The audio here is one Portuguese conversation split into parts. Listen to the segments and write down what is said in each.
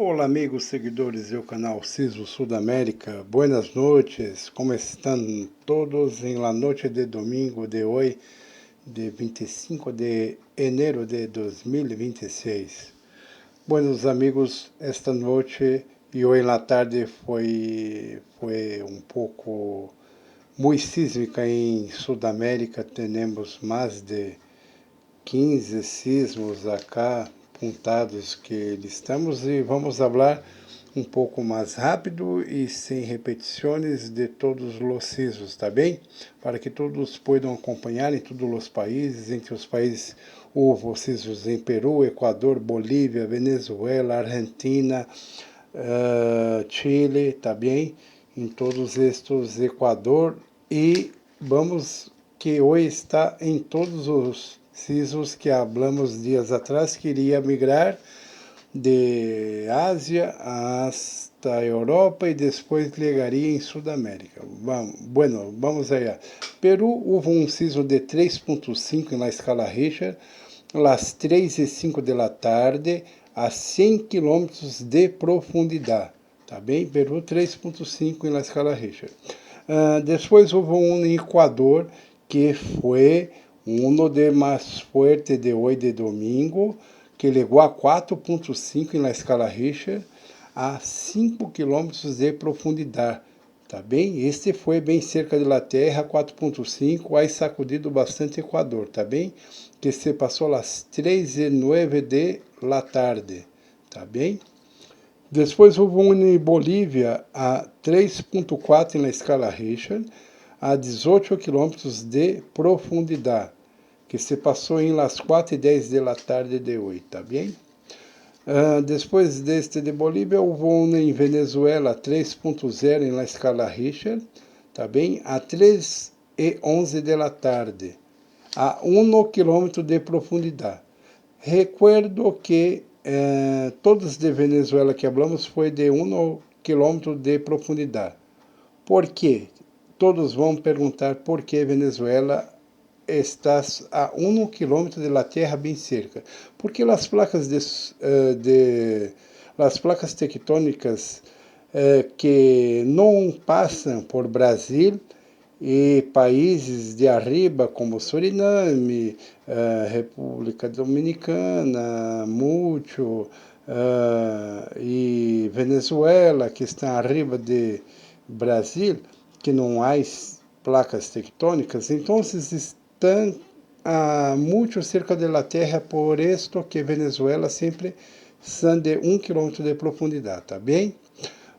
Olá amigos seguidores do canal Ciso Sudamérica, buenas noches, como estão todos em la noite de domingo de hoje, de 25 de enero de 2026. Buenos amigos, esta noite e hoje na tarde foi um pouco muito sísmica em Sudamérica, temos mais de 15 sismos acá apontados que estamos e vamos falar um pouco mais rápido e sem repetições de todos os sismos, tá bem? Para que todos possam acompanhar em todos os países, entre os países houve sismos em Peru, Equador, Bolívia, Venezuela, Argentina, Chile, tá bem? Em todos estes Equador e vamos que hoje está em todos os sismos que hablamos dias atrás, que iria migrar de Ásia hasta Europa e depois chegaria em Sudamérica. Vamos allá. Peru, houve um sismo de 3.5 na escala Richter, às 3:05 da tarde, a 100 quilômetros de profundidade. Tá bem? Peru 3.5 na escala Richter. Depois houve um em Equador, que foi um de mais forte de hoje de domingo, que chegou a 4.5 na escala Richter, a 5 quilômetros de profundidade. Tá bem? Este foi bem cerca da Terra, 4.5, aí sacudido bastante Equador, tá bem? Que se passou às 3:09 da tarde, tá bem? Depois houve um em Bolívia a 3.4 na escala Richter, a 18 quilômetros de profundidade, que se passou em las 4:10 da tarde de hoje, tá bem? Depois deste de Bolívia, houve um em Venezuela 3.0 na escala Richter, tá bem? A 3:11 da tarde, a 1 quilômetro de profundidade. Recuerdo que todos de Venezuela que hablamos foi de 1 quilômetro de profundidade. Por quê? Todos vão perguntar por que Venezuela está a 1 quilômetro da terra bem cerca. Porque as placas as placas tectônicas que não passam por Brasil e países de arriba como Suriname, República Dominicana, Mútil e Venezuela, que estão arriba de Brasil, que não há placas tectônicas, então estão muito cerca da Terra, por isto que Venezuela sempre são de 1 quilômetro de profundidade, tá bem?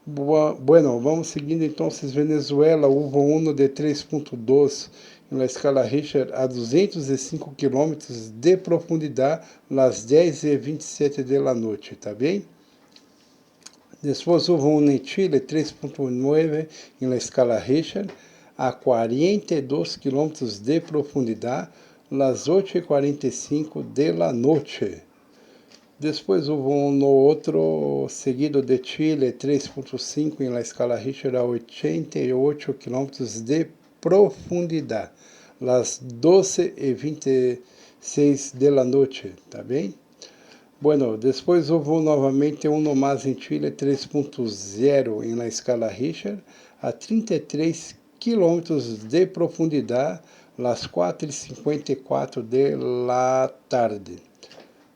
Bueno, vamos seguindo então. Venezuela, houve um de 3.2 na escala Richter a 205 quilômetros de profundidade, às 10:27 da noite, tá bem? Depois houve um em Chile, 3.9 na escala Richter, a 42 quilômetros de profundidade, às 8:45 da noite. Depois houve um no outro, seguido de Chile, 3.5 na escala Richter, a 88 quilômetros de profundidade, às 12:26 da noite, tá bem? Bueno, depois houve novamente um no mais em Chile, 3.0 na escala Richter, a 33 quilômetros de profundidade, às 4:54 da tarde.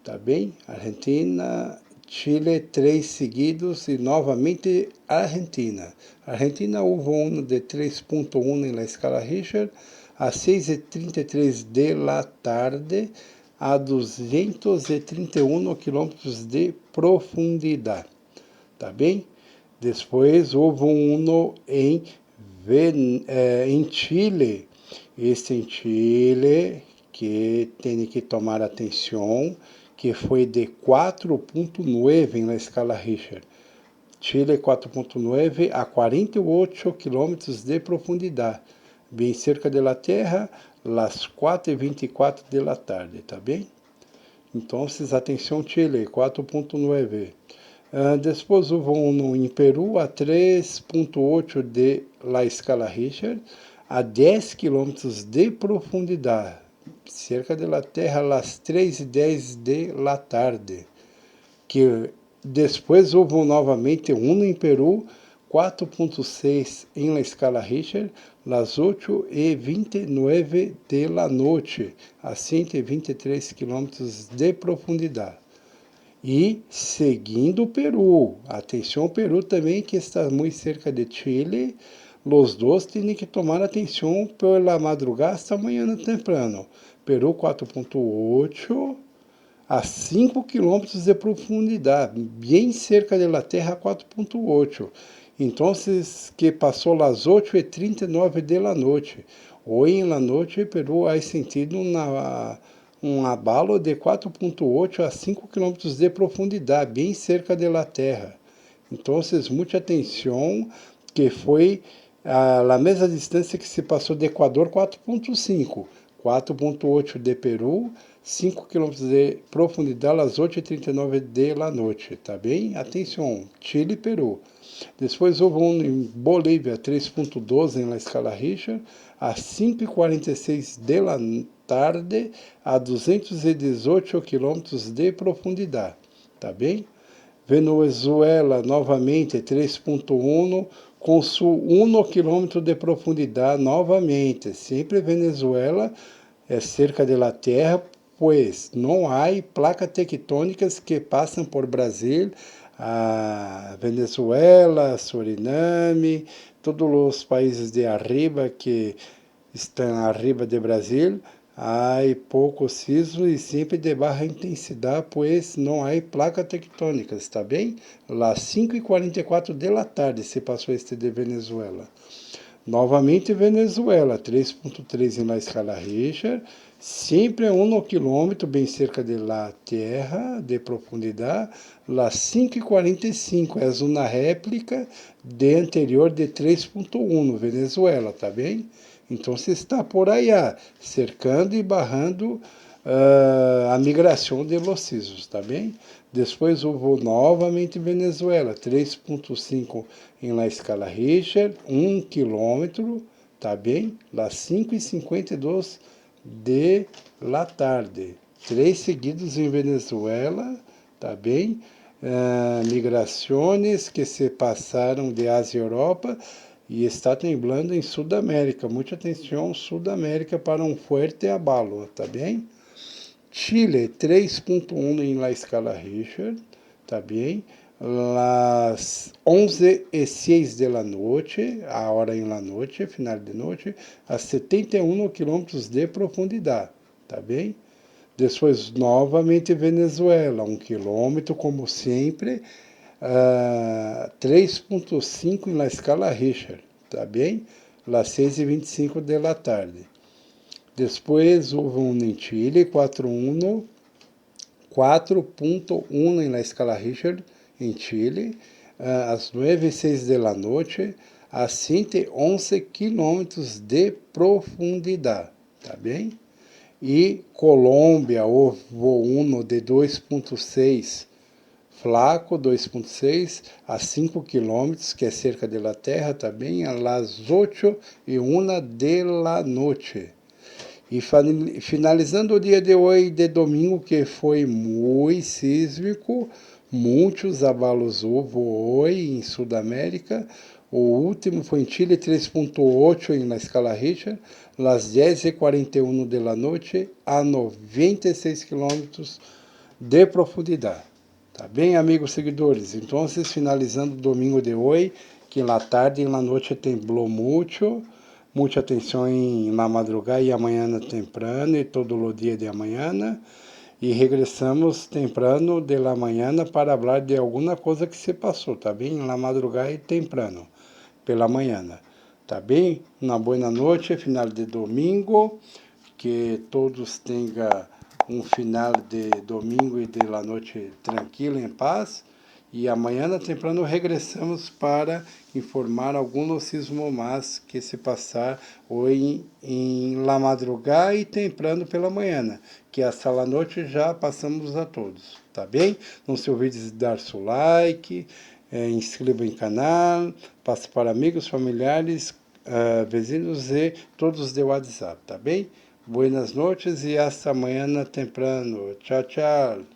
Tá bem? Argentina, Chile, 3 seguidos e novamente Argentina. Argentina houve um de 3.1 na escala Richter, a 6:33 da tarde, a 231 quilômetros de profundidade. Tá bem? Depois houve um em Chile. Este em Chile, que tem que tomar atenção, que foi de 4.9 na escala Richter. Chile 4.9 a 48 quilômetros de profundidade, bem cerca da Terra, às 4:24 da tarde, tá bem? Então, atenção Chile, 4.9. Depois houve um em Peru a 3.8 de la escala Richter, a 10 quilômetros de profundidade, cerca da Terra, às 3:10 da tarde, que Depois houve novamente 1 em Peru, 4.6 em la escala Richter, las 8:29 de la noche, a 123 quilômetros de profundidade. E seguindo o Peru, atenção Peru também, que está muito cerca de Chile, os dois têm que tomar atenção pela madrugada hasta amanhã temprano. Peru 4.8 a 5 quilômetros de profundidade, bem cerca da Terra 4.8. Então, que passou às 8:39 da noite. Hoje em la noite, Peru ha sentido um abalo de 4.8 a 5 quilômetros de profundidade, bem cerca da Terra. Então, muita atenção, que foi a mesma distância que se passou do Equador, 4.5. 4.8 de Peru, 5 km de profundidade às 8:39 da noite, tá bem? Atenção, Chile e Peru. Depois houve em Bolívia, 3.12 em la escala Richter, às 5:46 da tarde, a 218 km de profundidade, tá bem? Venezuela, novamente, 3.1 com 1 km de profundidade, novamente. Sempre Venezuela é cerca da Terra, pois não há placas tectônicas que passam por Brasil, a Venezuela, Suriname, todos os países de arriba que estão arriba de Brasil, há poucos sismos e sempre de baixa intensidade, pois não há placas tectônicas, está bem? Lá 5:44 da tarde se passou este de Venezuela. Novamente Venezuela, 3.3 na escala Richter, sempre a 1 km, bem cerca da Terra, de profundidade, lá 5:45, é uma réplica de anterior de 3.1, Venezuela, tá bem? Então, você está por aí, cercando e barrando a migração de los sismos, tá bem? Depois houve novamente Venezuela, 3.5 em la escala Richter, 1 km, tá bem? Lá 5:52 de la tarde. 3 seguidos em Venezuela, tá bem? Migrações que se passaram de Ásia e Europa, e está temblando em Sudamérica. Muita atenção, Sudamérica, para um forte abalo, tá bem? Chile, 3.1 em la escala Richter, tá bem? Las 11:06 de la noite, a hora em la noite, final de noite, a 71 quilômetros de profundidade, tá bem? Depois, novamente, Venezuela, 1 quilômetro, como sempre, 3.5 na escala Richter, tá bem? Las 6:25 da tarde. Depois houve em Chile, 4.1 na escala Richter, em Chile, às 9:06 da noite, a 111 quilômetros de profundidade, tá bem? E Colômbia, houve um de 2.6, Flaco, 2.6 a 5 km, que é cerca da Terra, também, às 8:01 da noite. E finalizando o dia de hoje, de domingo, que foi muito sísmico, muitos abalos houve hoje em Sudamérica. O último foi em Chile, 3.8 na escala Richter, às 10:41 da noite, a 96 quilômetros de profundidade. Tá bem, amigos seguidores? Então, finalizando o domingo de hoje, que na tarde e na noite temblou muito, muita atenção na madrugada e amanhã temprano e todo o dia de amanhã, e regressamos temprano de la manhã para falar de alguma coisa que se passou, tá bem? Na madrugada e temprano, pela manhã, tá bem? Uma boa noite, final de domingo, que todos tenham um final de domingo e de la noite tranquilo, em paz. E amanhã temprano regressamos para informar algum sismo mais que se passar hoje em la madrugada e temprano pela manhã, que hasta la noite já passamos a todos, tá bem? Não se olvide de dar seu like, inscreva em canal, passe para amigos, familiares, vizinhos e todos de WhatsApp, tá bem? Buenas noches e hasta amanhã temprano. Tchau, tchau.